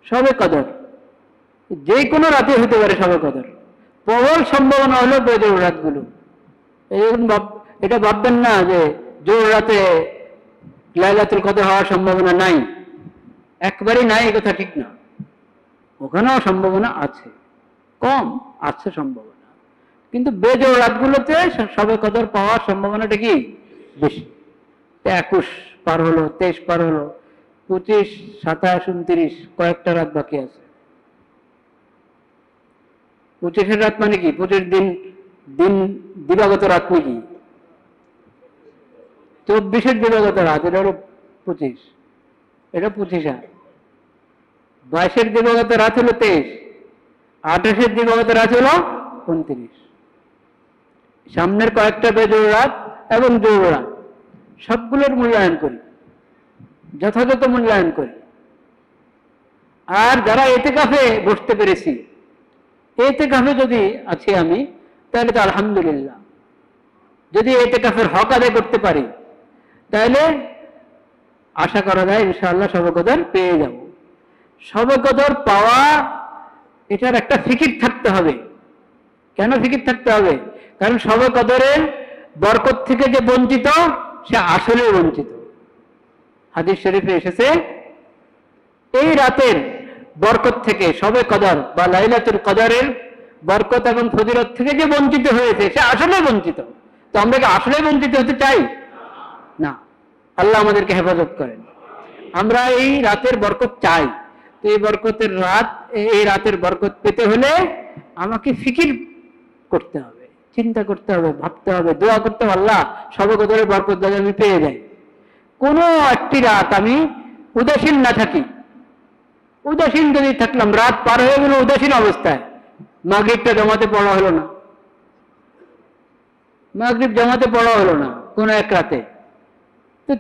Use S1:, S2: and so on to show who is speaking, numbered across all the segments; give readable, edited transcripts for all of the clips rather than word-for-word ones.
S1: শবে কদর যে কোনো রাতে হতে পারে। শবে কদর প্রবল সম্ভাবনা হলো বেজোড় রাতগুলো। এটা ভাববেন না যে জোর রাতে লাইলাতুল কদর হওয়ার সম্ভাবনা নাই, একবারই নাই, এই কথা ঠিক না। ওখানেও সম্ভাবনা আছে, কম আছে সম্ভাবনা, কিন্তু বেজোড় রাতগুলোতে শবে কদর পাওয়ার সম্ভাবনাটা কি বেশি। 21 পার হলো, 23 পার হলো, 25, 27, 29, কয়েকটা রাত বাকি আছে। 25-এর রাত মানে কি? 25 দিন দিবাগত রাত নাকি? 24-এর দিবাগত রাত, এটা হলো 25, এটা 25। 22-এর দিবাগত রাত হলো 23, 28-এর দিবাগত রাত হলো 29। সামনের কয়েকটা বেজোড় রাত এবং জোড় রাত সবগুলোর মূল্যায়ন করি, যথাযথ মূল্যায়ন করি। আর যারা এতেকাফে বসতে পেরেছি, এতেকাফে যদি আছি আমি, তাহলে তো আলহামদুলিল্লাহ। যদি এতেকাফের হক আদায় করতে পারি, তাহলে আশা করা যায় ইনশাআল্লাহ শবে কদর পেয়ে যাব। শবে কদর পাওয়া, এটার একটা ফিকির থাকতে হবে। কেন ফিকির থাকতে হবে? কারণ শবে কদরের বরকত থেকে যে বঞ্চিত, সে আসলে বঞ্চিত। হাদিস শরীফে এসেছে, এই রাতের বরকত থেকে, শবে কদর বা লাইলাতুল কদরের বরকত এবং ফজিলত থেকে যে বঞ্চিত হয়েছে, সে আসলে বঞ্চিত। তো আমরা কি আসলে বঞ্চিত হতে চাই? না। আল্লাহ আমাদেরকে হেফাজত করেন। আমরা এই রাতের বরকত চাই। তো এই বরকতের রাত, এই রাতের বরকত পেতে হলে আমাকে ফিকির করতে হবে, চিন্তা করতে হবে, ভাবতে হবে, দোয়া করতে হবে, আল্লাহ শবে কদরের বরকত যাতে আমি পেয়ে যাই। কোনো একটি রাত আমি উদাসীন না থাকি। উদাসীন যদি থাকলাম, রাত পার হয়ে গেল উদাসীন অবস্থায়, মাগরিবটা জামাতে পড়া হলো না, মাগরিব জামাতে পড়া হলো না কোনো এক রাতে,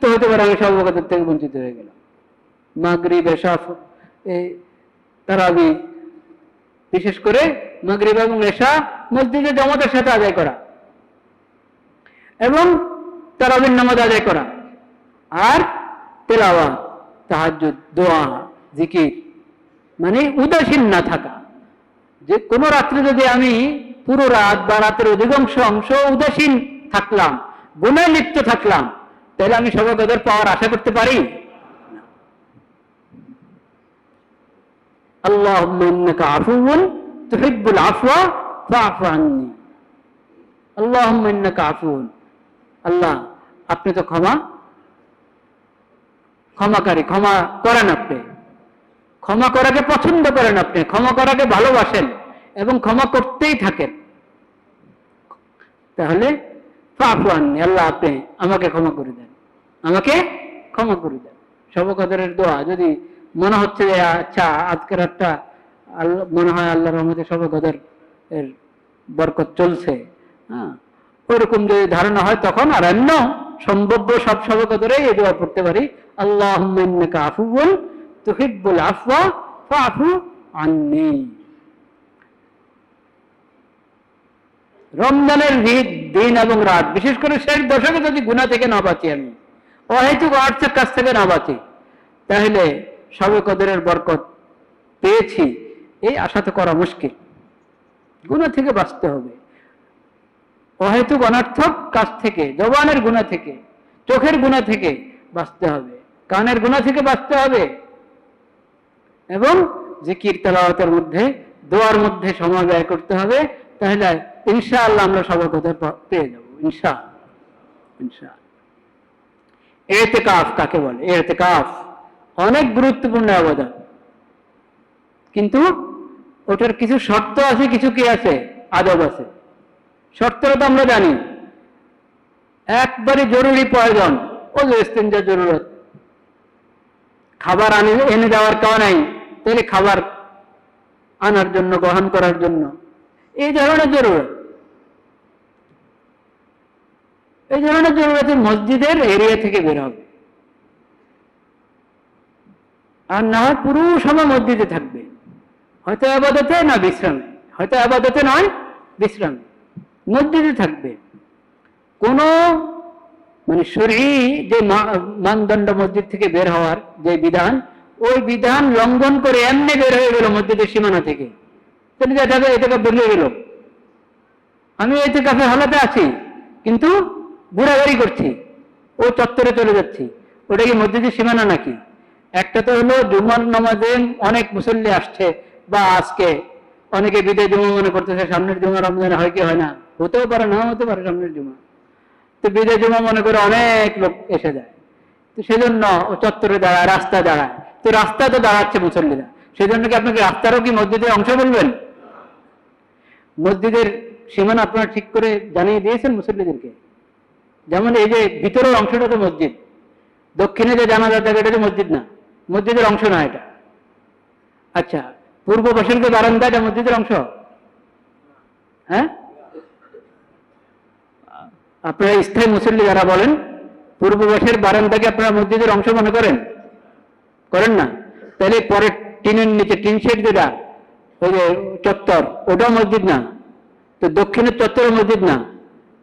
S1: তো হতে পারে আমি শবে কদর থেকে বঞ্চিত হয়ে গেলাম। মাগরিব, এশা, তারাবি, বিশেষ করে মাগরিব এবং এশা মসজিদে জামাতের সাথে আদায় করা এবং তারাবির নামাজ আদায় করা, আর তেলাওয়াত, তাহাজ্জুদ, দোয়া, জিকির, মানে উদাসীন না থাকা। যে কোনো রাত্রে যদি আমি পুরো রাত বা রাতের অধিকাংশ অংশ উদাসীন থাকলাম, গুনায় লিপ্ত থাকলাম, তাহলে আমি শবে কদর পাওয়ার আশা করতে পারি? আল্লাহুম্মা ইন্নাকা আফুউন তুহিব্বুল আফওয়া ফাআফু আন্নী। আল্লাহুম্মা ইন্নাকা আফুউন, আল্লাহ আপনি তো ক্ষমাকারী, ক্ষমা করেন আপনি, ক্ষমা করাকে পছন্দ করেন, আপনি ক্ষমা করাকে ভালোবাসেন এবং ক্ষমা করতেই থাকেন। তাহলে ফাআফু আন্নী, আল্লাহ আপনি আমাকে ক্ষমা করে দেন, আমাকে ক্ষমা করে দেন। শবে কদরের দোয়া যদি মনে হচ্ছে যে আচ্ছা আজকের একটা মনে হয় আল্লাহর রহমতে শবে কদর এর বরকত চলছে, হ্যাঁ, ওইরকম যদি ধারণা হয়, তখন আর অন্য সম্ভাব্য সব শবে কদরে এই দোয়া পড়তে পারি, আল্লাহুম্মা ইন্নাকা আফুউন তুহিব্বুল আফওয়া ফাআফু আন্নী। রমজানের দিন এবং রাত, বিশেষ করে শেষ দশকে যদি গুনাহ থেকে না বাঁচি, আমি অহেতুক অর্থের কাছ থেকে না বাঁচি, তাহলে শবে কদরের বরকত পেয়েছি এই আশা তো করা মুশকিল। গুনাহ থেকে বাঁচতে হবে, অহেতুক অনর্থক কাজ থেকে, জবানের গুনাহ থেকে, চোখের গুনাহ থেকে বাঁচতে হবে, কানের গুনাহ থেকে বাঁচতে হবে, এবং জিকির তেলাওয়াতের মধ্যে, দোয়ার মধ্যে সময় ব্যয় করতে হবে। তাহলে ইনশাআল্লাহ আমরা শবে কদর পেয়ে যাব ইনশাআল্লাহ। ইনশাআল্লাহ। ইতিকাফ কাকে বলে? ইতিকাফ অনেক গুরুত্বপূর্ণ ইবাদত, কিন্তু ওটার কিছু শর্ত আছে, কিছু কি আছে, আদব আছে। শর্তটা তো আমরা জানি, একবারে জরুরি প্রয়োজন, ও যে ইস্তেঞ্জার জরুরত, খাবার এনে দেওয়ার কেউ নাই, তাহলে খাবার আনার জন্য, গ্রহণ করার জন্য, এই ধরনের জরুরত, এই ধরনের জরুরতে মসজিদের এরিয়া থেকে বের হবে, আর না হয় পুরো সময় মসজিদে থাকবে, হয়তো ইবাদতে না বিশ্রামে, হয়তো ইবাদতে নয় বিশ্রামে, মসজিদে থাকবে। কোন মানে শরঈ যে মানদণ্ড মসজিদ থেকে বের হওয়ার যে বিধান, ওই বিধান লঙ্ঘন করে এমনি বের হয়ে গেল মসজিদের সীমানা থেকে, তাহলে এটাকে এতেকাফ বেরিয়ে গেল। আমি এতেকাফের হালাতে আছি কিন্তু ঘোরাঘুরি করছি, ও চত্বরে চলে যাচ্ছি, ওটা কি মসজিদের সীমানা নাকি? একটা তো হলো জুমার নামাজে অনেক মুসল্লি আসছে, বা আজকে অনেকে বিদায় জুমা মনে করতেছে, সামনের জুমা রমজানে হয় কি হয় না, হতেও পারে না হতে পারে সামনের জুমা, তো বিদায় জুমা মনে করে অনেক লোক এসে যায়, তো সেজন্য ও চত্বরে দাঁড়ায়, রাস্তায় দাঁড়ায়, তো রাস্তায় তো দাঁড়াচ্ছে মুসল্লিরা, সেজন্য কি আপনাকে রাস্তারও কি মসজিদের অংশ বলবেন? মসজিদের সীমানা আপনারা ঠিক করে জানিয়ে দিয়েছেন মুসল্লিদেরকে? যেমন এই যে ভিতরের অংশটা তো মসজিদ, দক্ষিণে যে জানাজা থাকে এটা তো মসজিদ না, মসজিদের অংশ না এটা। আচ্ছা, পূর্ব পাশের যে বারান্দা এটা মসজিদের অংশ? হ্যাঁ, আপনারা স্থায়ী মুসল্লি যারা বলেন, পূর্ব পাশের বারান্দাকে আপনারা মসজিদের অংশ মনে করেন? করেন না? তাহলে পরে টিনের নিচে টিন শেড যেটা, ওই যে চত্বর, ওটাও মসজিদ না? তো দক্ষিণের চত্বরও মসজিদ না,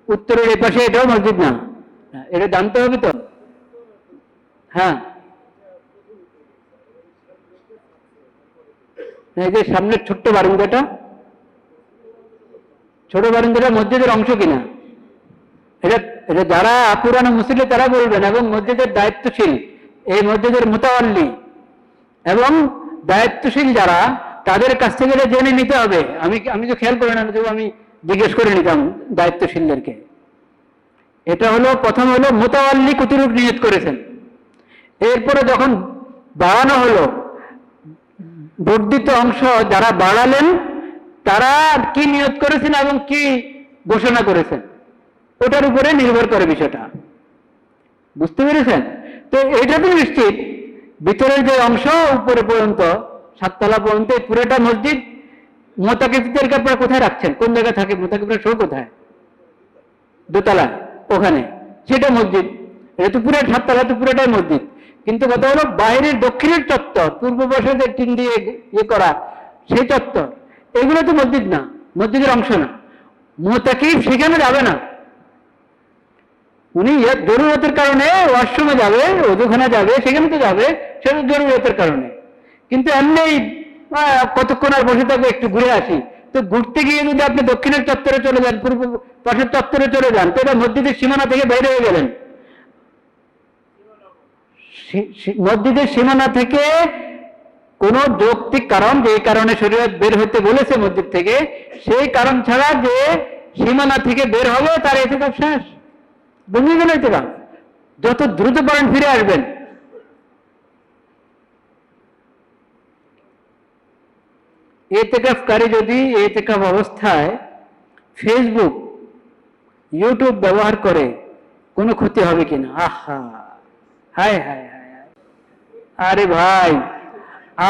S1: উত্তরের এই পাশে এটাও মসজিদ না? এটা জানতে হবে তো। হ্যাঁ, এই যে সামনের ছোট্ট বারান্দাটা, ছোট বারান্দাটা মসজিদের অংশ কিনা? এটা এটা যারা পুরানো মুসল্লি তারা বলবেন, এবং মসজিদের দায়িত্বশীল, এই মসজিদের মুতাওয়াল্লি এবং দায়িত্বশীল যারা, তাদের কাছ থেকে এটা জেনে নিতে হবে। আমি তো খেয়াল করি না, আমি জিজ্ঞেস করে নিতাম দায়িত্বশীলদেরকে। এটা হলো প্রথম হলো মুতাওয়াল্লি কতটুকু নিয়ত করেছেন, এরপরে যখন বাড়ানো হলো, বর্ধিত অংশ যারা বাড়ালেন তারা কি নিয়ত করেছেন এবং কি ঘোষণা করেছেন, ওটার উপরে নির্ভর করে বিষয়টা। বুঝতে পেরেছেন? তো এটা তো নিশ্চিত ভিতরের যে অংশ উপরে পর্যন্ত, 7 তলা পর্যন্ত, পুরোটা মসজিদ। মোতাকিফদেরকে আপনারা কোথায় রাখছেন? কোন জায়গায় থাকে মোতাকিফরা? শো কোথায়? দোতলায়, ওখানে, সেটা মসজিদ। এটা তো পুরো 7 তলা, তো পুরোটাই মসজিদ। কিন্তু কথা হলো বাইরের দক্ষিণের চত্বর, পূর্ব পাশে যে টিন দিয়ে ইয়ে করা সেই চত্বর, এগুলো তো মসজিদ না, মসজিদের অংশ না। মোতাকিফ সেখানে যাবে না, উনি জরুরতের কারণে ওয়াশরুমে যাবে, ওযুখানা যাবে, সেখানে তো যাবে, সেটা জরুরতের কারণে। কিন্তু এমনি কতক্ষণ আর বসে থাকবে, একটু ঘুরে আসি, তো ঘুরতে গিয়ে যদি আপনি দক্ষিণের চত্বরে চলে যান, পূর্ব পাশের চত্বরে চলে যান, তো এটা মসজিদের সীমানা থেকে বাইরে হয়ে গেলেন। মসজিদের সীমানা থেকে কোন যৌক্তিক কারণ, যে কারণে শরীয়ত বের হতে বলেছে মসজিদ থেকে, সেই কারণ ছাড়া যে সীমানা থেকে বের হবে তার ইতিকাফ শেষ, ভেঙে গেল ইতিকাফ। যত দ্রুত পারেন ফিরে আসবেন। ইতিকাফকারী যদি ইতিকাফ অবস্থায় ফেসবুক, ইউটিউব ব্যবহার করে, কোনো ক্ষতি হবে কিনা? আহা, হায় হায় হায়, আরে ভাই,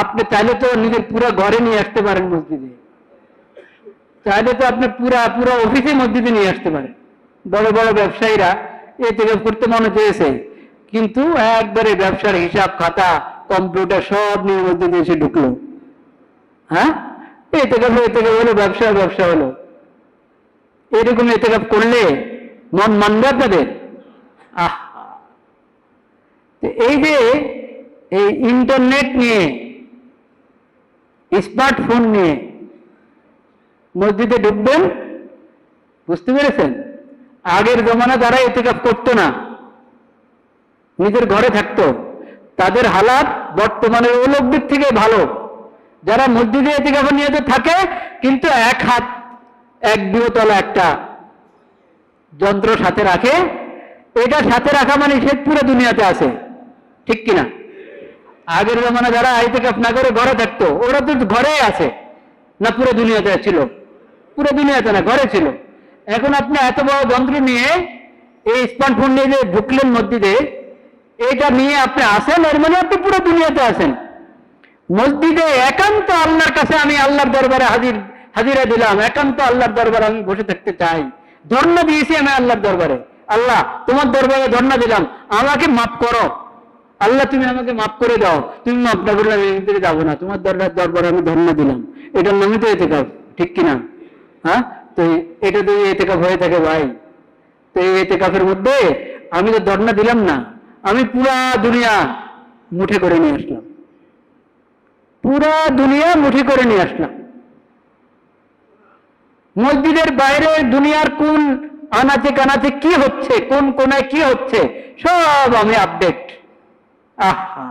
S1: আপনি চাইলে তো নিজের পুরো ঘরে নিয়ে আসতে পারেন মসজিদে, চাইলে তো আপনি পুরো অফিসে মসজিদে নিয়ে আসতে পারেন। বড় বড় ব্যবসায়ীরা ইতিকাফ করতে মনে চেয়েছে, কিন্তু একবারে ব্যবসার হিসাব খাতা, কম্পিউটার সব নিয়ে মসজিদে এসে ঢুকলো। হ্যাঁ, ইতিকাফ হলো, ব্যবসা হলো। এরকম ইতিকাফ করলে মন মানবে আপনাদের? এই যে এই ইন্টারনেট নিয়ে, স্মার্টফোন নিয়ে মসজিদে ঢুকবেন, বুঝতে পেরেছেন? আগের জমানা যারা ইতিকাফ করতো না, নিজের ঘরে থাকতো, তাদের হালাত বর্তমানের ওই লোকদের থেকে ভালো। যারা মসজিদে ইতিকাফের নিয়তে থাকে, কিন্তু এক হাত 1 বিঘতলা একটা যন্ত্র সাথে রাখে, এটা সাথে রাখা মানে সে পুরো দুনিয়াতে আছে, ঠিক কিনা? আগের জমানা যারা ইতিকাফ না করে ঘরে থাকতো, ওরা তো ঘরেই আছে না, পুরো দুনিয়াতে ছিল? পুরো দুনিয়াতে না, ঘরে ছিল। এখন আপনি এত বড় যন্ত্র নিয়ে, এই স্মার্টফোন নিয়ে যে ঢুকলেন মসজিদে, এটা নিয়ে আপনি আসেন, এর মানে আপনি পুরো দুনিয়াতে আছেন। মসজিদে একান্ত আল্লাহর কাছে আমি আল্লাহর দরবারে হাজিরা দিলাম, একান্ত আল্লাহর দরবারে আমি বসে থাকতে চাই, ধর্ণা দিয়েছি আমি আল্লাহর দরবারে, আল্লাহ তোমার দরবারে ধর্ণা দিলাম, আমাকে মাফ করো, আল্লাহ তুমি আমাকে মাফ করে দাও, তুমি মাফ না করলে আমি এদিকে যাবো না, তোমার দরবারে আমি ধর্ণা দিলাম। এটার নামে তো ইতিকাফ, ঠিক কিনা? হ্যাঁ, তো এটা তো ইতিকাফ হয়ে থাকে ভাই। তো এই ইতিকাফের মধ্যে আমি তো ধর্ণা দিলাম না, আমি পুরা দুনিয়া মুঠে করে নিয়ে আসলাম। পুরা দুনিয়া মুঠি করে নিয়ে আসলাম। মসজিদের বাইরে দুনিয়ার কোন আনাচে কানাচে কি হচ্ছে, কোন কোনায় কি হচ্ছে, সব আমি আপডেট। আহা,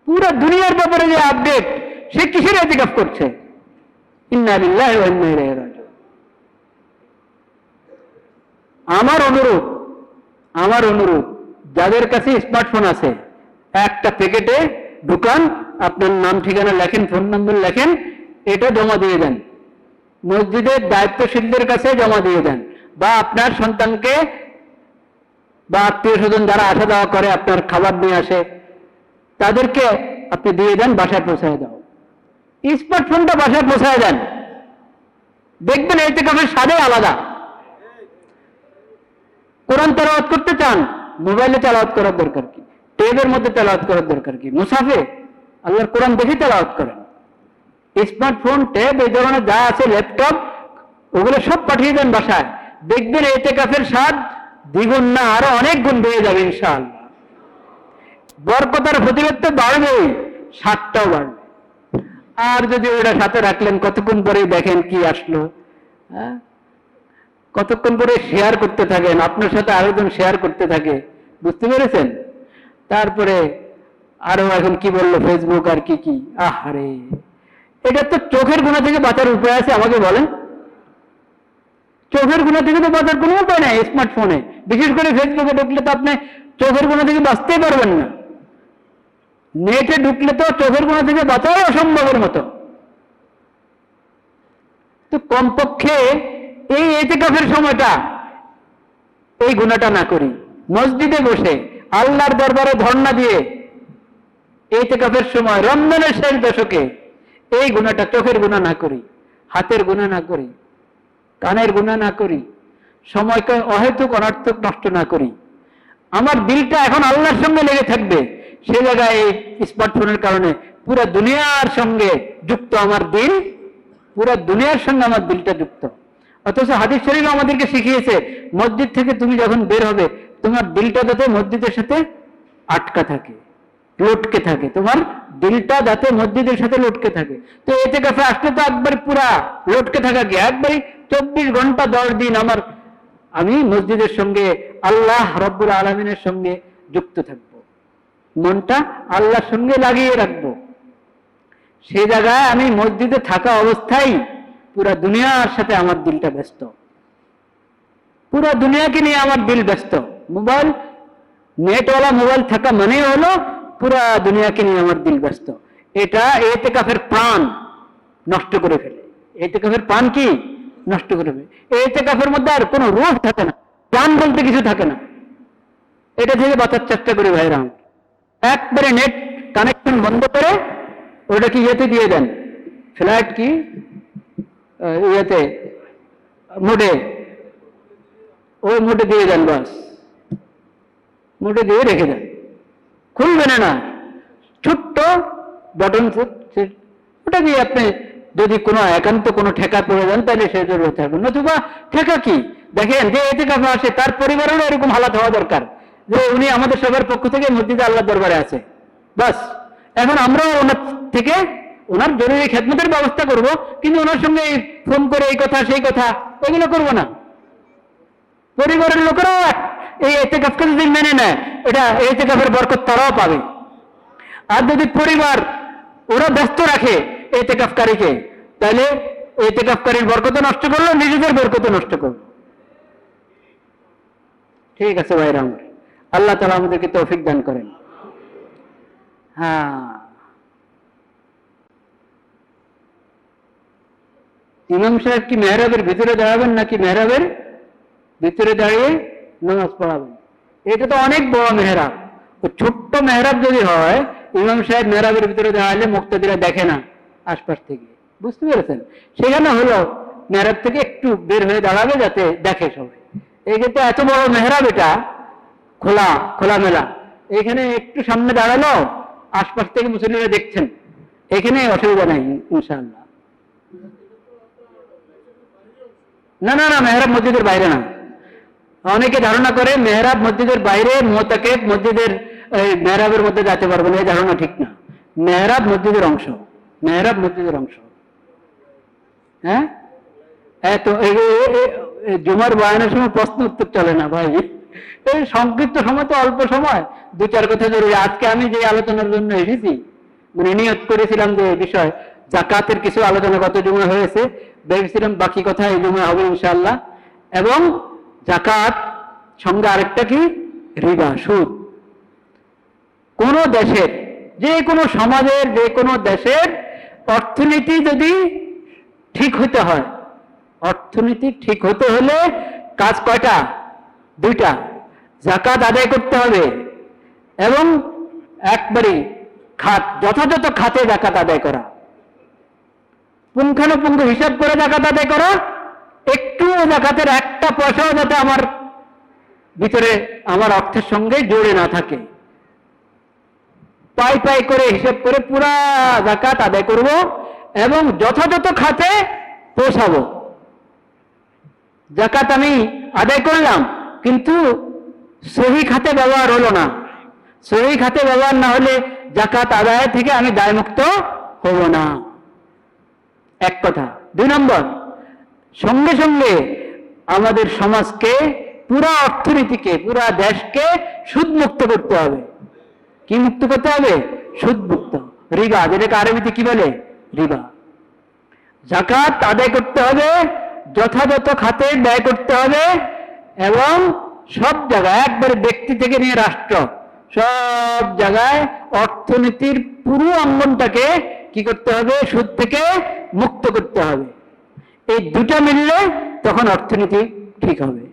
S1: পুরা দুনিয়ার ব্যাপারে যে আপডেট, সে কিসের ইতিকাফ করছে? ইন্না লিল্লাহি ওয়া ইন্না ইলাইহি রাজিউন। আমার অনুরোধ, যাদের কাছে স্মার্টফোন আছে, একটা প্যাকেটে ঢুকান, আপনার নাম ঠিকানা লেখেন, ফোন নম্বর লেখেন, এটা জমা দিয়ে দেন, মসজিদের দায়িত্বশীলদের কাছে জমা দিয়ে দেন, বা আপনার সন্তানকে বা আত্মীয় স্বজন যারা আসা যাওয়া করে, আপনার খাবার নিয়ে আসে, তাদেরকে আপনি দিয়ে দেন, বাসায় পৌঁছায় দাও। স্মার্টফোনটা বাসায় পৌঁছায় দেন, দেখবেন ইতিকাফের স্বাদে আলাদা। কোরআন তেলাওয়াত করতে চান, মোবাইলে তেলাওয়াত করার দরকার কি? টেবের মধ্যে তেলাওয়াত করার দরকার কি? মুসাফে আল্লাহর কোরআন দেখে তেলাওয়াত করেন। স্মার্টফোন, ট্যাব, এই ধরনের যা আছে, ল্যাপটপ, ওগুলো সব পাঠিয়ে দেন বাসায়, দেখবেন ইতিকাফের স্বাদ দ্বিগুণ না আরো অনেক গুণ বেড়ে যাবে ইনশাআল্লাহ। বরকতার ফজিলত তো বাড়বেই, স্বাদটাও বাড়বে। আর যদি ওটা সাথে রাখলেন, কতক্ষণ পরে দেখেন কি আসলো, হ্যাঁ, কতক্ষণ পরে শেয়ার করতে থাকেন, আপনার সাথে আরেকজন শেয়ার করতে থাকে, বুঝতে পেরেছেন? তারপরে আরো এখন কি বললো ফেসবুক আর কি কি, আহারে, এটা তো চোখের গুণা থেকে বাঁচার উপায় আছে? আমাকে বলেন, চোখের গুণা থেকে তো বাঁচার কোনো উপায় নাই স্মার্টফোনে। বিশেষ করে ফেসবুকে ঢুকলে তো আপনি চোখের গুণা থেকে বাঁচতেই পারবেন না। নেটে ঢুকলে তো চোখের গুণা থেকে বাঁচাও অসম্ভবের মতো। তো কমপক্ষে এই ইতিকাফের সময়টা এই গুণাটা না করি। মসজিদে বসে আল্লাহর দরবারে ধর্ণা দিয়ে ইতিকাফের সময়, রমজানের শেষ দশকে এই গুণাটা, চোখের গুণা না করি, হাতের গুণা না করি, কানের গুণা না করি, সময়কে অহেতুক অনর্থক নষ্ট না করি। আমার দিলটা এখন আল্লাহর সঙ্গে লেগে থাকবে, সে জায়গায় এই স্মার্টফোনের কারণে পুরো দুনিয়ার সঙ্গে যুক্ত আমার দিল, পুরো দুনিয়ার সঙ্গে আমার দিলটা যুক্ত। অথচ হাদিস শরীফে আমাদেরকে শিখিয়েছে, মসজিদ থেকে তুমি যখন বের হবে, তোমার দিলটা যাতে মসজিদের সাথে আটকা থাকে, লটকে থাকে, তোমার দিলটা যাতে মসজিদের সাথে লটকে থাকে। তো ইতিকাফে আসলে তো একবার পুরা লটকে থাকা কি, একবারই 24 ঘন্টা 10 দিন আমি মসজিদের সঙ্গে, আল্লাহ রব্বুল আলামিনের সঙ্গে যুক্ত থাকবো, মনটা আল্লাহর সঙ্গে লাগিয়ে রাখবো। সেই জায়গায় আমি মসজিদে থাকা অবস্থায় পুরা দুনিয়ার সাথে আমার দিলটা ব্যস্ত, পুরা দুনিয়াকে নিয়ে আমার দিল ব্যস্ত। মোবাইল, নেটওয়ালা মোবাইল থাকা মানে হলো পুরা দুনিয়াকে নিয়ে আমার দিল ব্যস্ত। এটা ইতিকাফের প্রাণ নষ্ট করে ফেলে। ইতিকাফের প্রাণ কি নষ্ট করে ফেলে? ইতিকাফের মধ্যে আর কোনো রূহ থাকে না, প্রাণ বলতে কিছু থাকে না। এটা থেকে বাঁচার চেষ্টা করি ভাইরা। একবারে নেট কানেকশন বন্ধ করে ওটা কি ইয়েতে দিয়ে দেন, ফ্লাইট কি ইয়েতে মোডে, ওই মোডে দিয়ে দেন, বাস মোডে দিয়ে রেখে দেন, খুলবে না। ছোট্ট বটন, ওটা দিয়ে আপনি যদি কোনো একান্ত কোনো ঠেকা পড়ে যান, তাহলে সেটা রতে হবে। নতুবা ঠেকা কি, দেখেন যে ইতিকাফে আসে তার পরিবারেরও এরকম হালাত হওয়া দরকার যে উনি আমাদের সবার পক্ষ থেকে মসজিদে আল্লাহ দরবারে আছে, বাস। এখন আমরাও ওনার থেকে ওনার জরুরি খেদমতের ব্যবস্থা করব, কিন্তু ওনার সঙ্গে ফোন করে এই কথা সেই কথা এগুলো করব না। পরিবারের লোকেরাও এই ইতিকাফকে যদি মেনে নেয়, এটা ইতিকাফের বরকত তারাও পাবে। আর যদি পরিবার ওরা ব্যস্ত রাখে ইতিকাফকারীকে, তাহলে ইতিকাফকারীর বরকত নষ্ট করলো, নিজেদের বরকত নষ্ট করলো। ঠিক আছে ভাইরা আমার, আল্লাহ তাআলা আমাদেরকে তৌফিক দান করেন। হ্যাঁ, ইমাম সাহেব কি মেহরাবের ভিতরে দাঁড়াবেন নাকি মেহরাবের ভিতরে দাঁড়িয়ে নামাজ পড়াবেন? এটা তো অনেক বড় মেহরাব। ছোট্ট মেহরাব যদি হয়, ইমাম সাহেব মেহরাবের ভিতরে দাঁড়ালে মুক্তাদিরা দেখে না আশপাশ থেকে, বুঝতে পেরেছেন? সেখানে হলো মেহরাব থেকে একটু বের হয়ে দাঁড়াবে যাতে দেখে সবাই। এই ক্ষেত্রে এত বড় মেহরাব, এটা খোলামেলা, এখানে একটু সামনে দাঁড়ালো, আশপাশ থেকে মুসল্লিরা দেখছেন, এখানে অসুবিধা নাই ইনশাআল্লাহ। না না না, মেহরাব মসজিদের বাইরে না। অনেকে ধারণা করে মেহরাব মসজিদের বাইরে, মোতাকেব মসজিদের মেহরাবের মধ্যে যেতে পারবে না, এই ধারণা ঠিক না। মেহরাব মসজিদের অংশ, মেহরাব মসজিদের অংশ। হ্যাঁ, এত জুমার বয়ানের সময় প্রশ্ন উত্তর চলে না ভাই, এই সংক্ষিপ্ত সময় তো অল্প সময়, দু চার কথা জরুরি। আজকে আমি যে আলোচনার জন্য এসেছি, মানে নিয়ত করেছিলাম যে বিষয় জাকাতের কিছু আলোচনা গত জুমা হয়েছে, ভেবেছিলাম বাকি কথা এই জুমা হবে ইনশাআল্লাহ। এবং জাকাত সঙ্গে আরেকটা কি, রিবা, সুদ। কোন দেশের, যে কোনো সমাজের, যে কোনো দেশের অর্থনীতি যদি ঠিক হতে হয়, অর্থনীতি ঠিক হতে হলে কাজ কয়টা? দুইটা। জাকাত আদায় করতে হবে এবং একবারই খাত, যথাযথ খাতে জাকাত আদায় করা, পুঙ্খানুপুঙ্খ হিসাব করে জাকাত আদায় করা। একটু জাকাতের একটা পয়সাও যাতে আমার ভিতরে, আমার অর্থের সঙ্গে জড়ে না থাকে। পাই পাই করে হিসাব করে পুরা জাকাত আদায় করব এবং যথাযথ খাতে পৌঁছাবো। জাকাত আমি আদায় করলাম কিন্তু সহি খাতে ব্যবহার হলো না। সহি খাতে ব্যবহার না হলে জাকাত আদায় থেকে আমি দায়মুক্ত হব না, এক কথা। দুই নম্বর, সঙ্গে সঙ্গে আমাদের সমাজকে, পুরা অর্থনীতিকে, পুরা দেশকে সুদমুক্ত করতে হবে। কি মুক্ত করতে হবে? সুদমুক্ত। রিবা, যেটাকে আরবিতে কি বলে? রিবা। জাকাত আদায় করতে হবে, যথাযথ খাতে ব্যয় করতে হবে এবং সব জায়গায়, একবারে ব্যক্তি থেকে নিয়ে রাষ্ট্র, সব জায়গায় অর্থনীতির পুরো অঙ্গনটাকে কি করতে হবে? সুদ থেকে মুক্ত করতে হবে। এই দুটা মিললে তখন অর্থনীতি ঠিক হবে।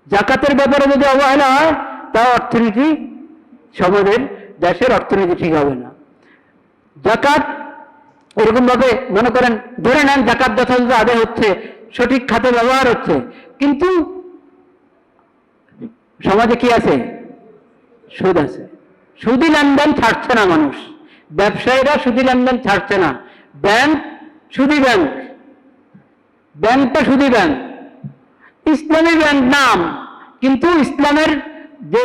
S1: জাকাতের ব্যাপারে যদি অবহেলা হয়, তা অর্থনীতি, সমাজের, দেশের অর্থনীতি ঠিক হবে না। জাকাত এরকম ভাবে মনে করেন, ধরে নেন জাকাত যথাযথ আদায় হচ্ছে, সঠিক খাতে ব্যবহার হচ্ছে, কিন্তু সমাজে কি আছে? সুদ আছে। সুদি লেনদেন ছাড়ছে না মানুষ, ব্যবসায়ীরা সুদি লেনদেন ছাড়ছে না। ব্যাংক সুদি ব্যাংক, ব্যাংকটা সুদি ব্যাংক, ইসলামী ব্যাংক নাম, কিন্তু ইসলামের যে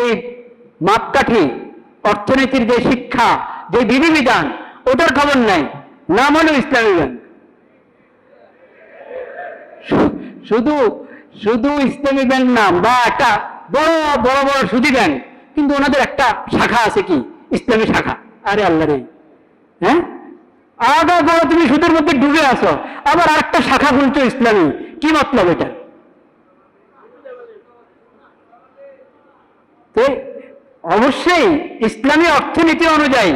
S1: মাপকাঠি, অর্থনীতির যে শিক্ষা, যে বিধিবিধান, ওটার খবর নাই, নাম হলো ইসলামী ব্যাংক। শুধু শুধু ইসলামী ব্যাংক নাম, বা একটা বড় বড় বড় সুদি ব্যাংক, কিন্তু ওনাদের একটা শাখা আছে, কি? ইসলামী শাখা। আরে আল্লাহ রে, হ্যাঁ, আগা বড় তুমি সুদের মধ্যে ডুবে আসো, আবার আরেকটা শাখা খুলছো ইসলামী, কি মতলব এটা? তো অবশ্যই ইসলামী অর্থনীতি অনুযায়ী,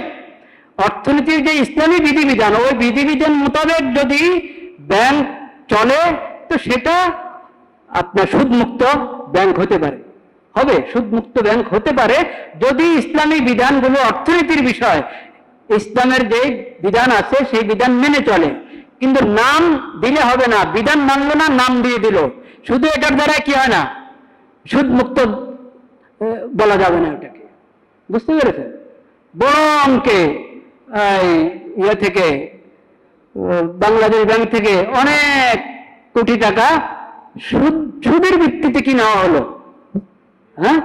S1: অর্থনীতির যে ইসলামী বিধিবিধান, ওই বিধিবিধান মোতাবেক যদি ব্যাংক চলে, তো সেটা আপনার সুদমুক্ত ব্যাংক হতে পারে, হবে সুদমুক্ত ব্যাংক হতে পারে, যদি ইসলামী বিধানগুলো, অর্থনীতির বিষয় ইসলামের যে বিধান আছে সেই বিধান মেনে চলে। কিন্তু নাম দিলে হবে না, বিধান মানলো না, নাম দিয়ে দিল, শুধু এটার দ্বারা কি হয় না? সুদমুক্ত বলা যাবে না এটাকে। বুঝতে পেরেছেন? বড় অঙ্কে ইয়ে থেকে, বাংলাদেশ ব্যাংক থেকে অনেক কোটি টাকা সুদের ভিত্তিতে কি নেওয়া হলো, হ্যাঁ,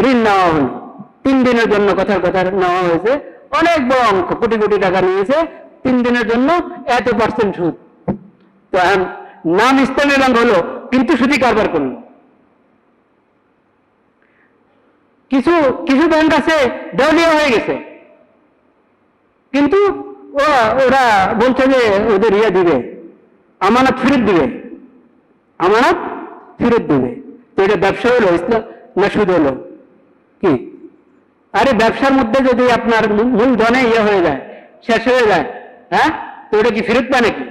S1: ঋণ নেওয়া হলো, 3 দিনের জন্য, কথার কথা নেওয়া হয়েছে, অনেক বড় অঙ্ক, কোটি কোটি টাকা নিয়েছে 3 দিনের জন্য, এত % সুদ। তো নাম ইসলামী ব্যাংক হলো, কিন্তু সুদি কারবার করলো। কিছু কিছু ব্যাংক আছে দেউলিয়া হয়ে গেছে, কিন্তু ওরা বলছে যে ওদের ইয়ে দিবে, আমানত ফেরত দিবে, আমানত ফেরত দিবে। তো এটা ব্যবসা হলো ইসলাম না সুদ হলো? কি? আরে ব্যবসার মধ্যে যদি আপনার মূলধনে ইয়ে হয়ে যায়, শেষ হয়ে যায়, হ্যাঁ, তো ওটা কি ফেরত পায় নাকি?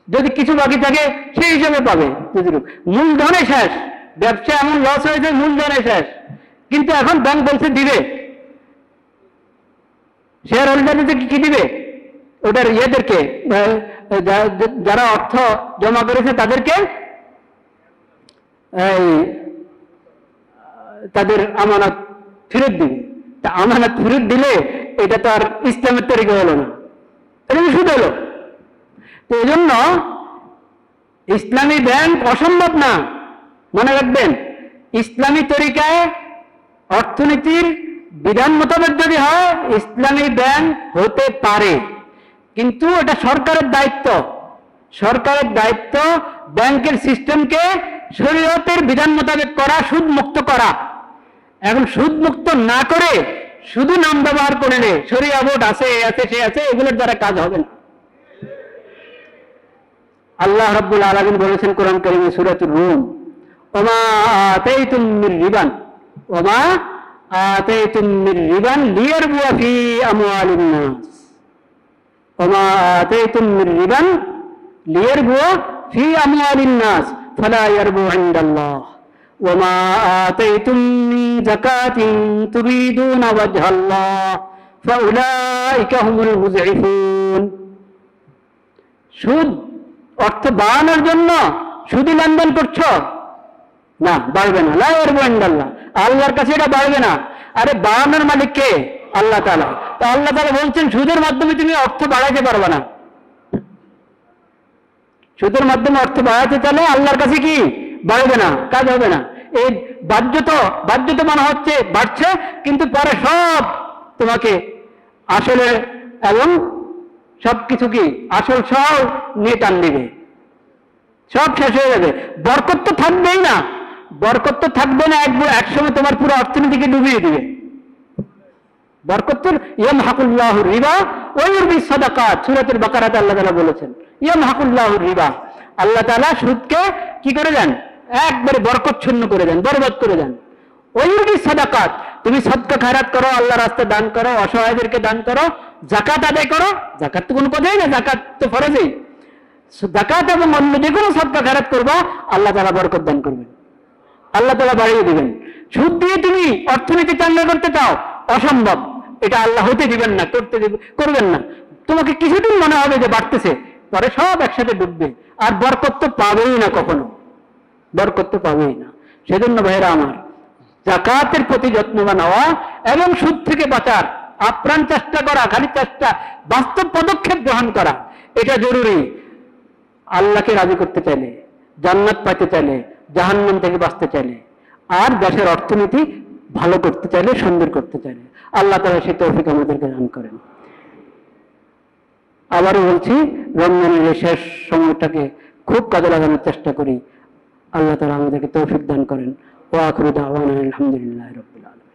S1: যদি কিছু বাকি থাকে সেই হিসাবে পাবে। মূলধনে শেষ, ব্যবসা এমন লস হয়েছে, মূলধনে শেষ, কিন্তু এখন ব্যাংক বলছে দিবে। শেয়ার হোল্ডারদের কি দিবে? ওটার ইয়েদেরকে, যারা অর্থ জমা করেছে তাদেরকে তাদের আমানত ফেরত দিবে। তা আমানত ফেরত দিলে এটা তো আর ইসলামের তরিকা হলো না, এটা সুদ হলো। তো এই জন্য ইসলামী ব্যাংক অসম্ভব না, মনে রাখবেন। ইসলামী তরিকায় অর্থনীতির বিধান মোতাবেক যদি হয় ইসলামী ব্যাংক হতে পারে, কিন্তু এটা সরকারের দায়িত্ব। সরকারের দায়িত্ব ব্যাংকের সিস্টেমকে শরীয়তের বিধান মোতাবেক করা, সুদ মুক্ত করা। এখন সুদ মুক্ত না করে শুধু নাম ব্যবহার করলে শরিয়া বোর্ড আছে, সে আছে, এগুলোর দ্বারা কাজ হবে না। আল্লাহ রাব্বুল আলামিন বলেছেন কোরআন কারীমে সূরাতুর রুম, ওমা আতাইতুম মির রিবান ওমা আতাইতুম মির রিবান লিয়ারবুয়া ফি আমওয়ালিন নাস ওমা আতাইতুম মির রিবান লিয়ারবুয়া ফি আমওয়ালিন নাস ফালা ইয়ারবু ইনদাল্লাহ ওমা আতাইতুম মিন যাকাতিন তুরিদুনা ওয়াজহাল্লাহ ফাউলাইকা হুমুল মুযইফুন। সুদ অর্থ বাড়ানোর জন্য সুদী লেনদেন করছো না, বাড়বে না। লা ইয়ারবু ইনদাল্লাহ, আল্লাহর কাছে এটা বাড়বে না। আরে বাড়ানোর মালিক কে? আল্লাহ তাআলা। তো আল্লাহ তাআলা বলছেন সুদের মাধ্যমে তুমি অর্থ বাড়াইতে পারবে না। সুদের মাধ্যমে অর্থ বাড়াতে চাইলে আল্লাহর কাছে কি বাড়বে না, কাজ হবে না। এই বাহ্যত মনে হচ্ছে বাড়ছে, কিন্তু পরে সব তোমাকে আসলে এবং সবকিছু কি আসল সব নিয়ে টান দিবে, সব শেষ হয়ে যাবে। বরকত তো থাকবেই না, বরকত তো থাকবে না। একসময় তোমার পুরো অর্থনীতিকে ডুবিয়ে দিবে। বরকতুল ইয়ামহাকুল্লাহুর রিবা ওয়া ইউরবিস সাদাকাত, সূরাতুল বাকারাতে আল্লাহ তাআলা বলেছেন ইয়ামহাকুল্লাহুর রিবা। আল্লাহ তাআলা সুদকে কি করে দেন? একবারে বরকতশূন্য করে দেন, বরবাদ করে দেন। ওয়া ইউরবিস সাদাকাত, তুমি সদকা খায়রাত করো, আল্লাহর রাস্তায় দান করো, অসহায়দেরকে দান করো, যাকাত আদায় করো। যাকাত তো কোনো কথাই না, যাকাত তো ফরজই। যাকাত এবং অন্য যে কোনো সদকা খায়রাত করবা, আল্লাহ তাআলা বরকত দান করবেন, আল্লাহ তাআলা বাড়িয়ে দিবেন। সুদ দিয়ে তুমি অর্থনীতি চাঙ্গা করতে চাও, অসম্ভব। এটা আল্লাহ হতে দিবেন না, করবেন না। তোমাকে কিছুদিন মনে হবে যে বাড়তেছে, পরে সব একসাথে ডুববে, আর বরকত তো পাবেই না, কখনো বরকত তো পাবেই না। সেজন্য ভাইরা আমার, যাকাতের প্রতি যত্নবান হওয়া এবং সুদ থেকে বাঁচার আপ্রাণ চেষ্টা করা, খালি চেষ্টা, বাস্তব পদক্ষেপ গ্রহণ করা, এটা জরুরি। আল্লাহকে রাজি করতে চাইলে, জান্নাত পাইতে চাইলে, জাহান্নাম থেকে বাঁচতে চাইলে, আর দেশের অর্থনীতি ভালো করতে চাইলে, সুন্দর করতে চাইলে, আল্লাহ তাআলা সেই তৌফিক আমাদেরকে দান করেন। আবারও বলছি, রমজানের এই শেষ সময়টাকে খুব কাজে লাগানোর চেষ্টা করি। আল্লাহ তাআলা আমাদেরকে তৌফিক দান করেন। ওয়া আখিরু দাওয়ানা আলহামদুলিল্লাহি রাব্বিল আলামিন।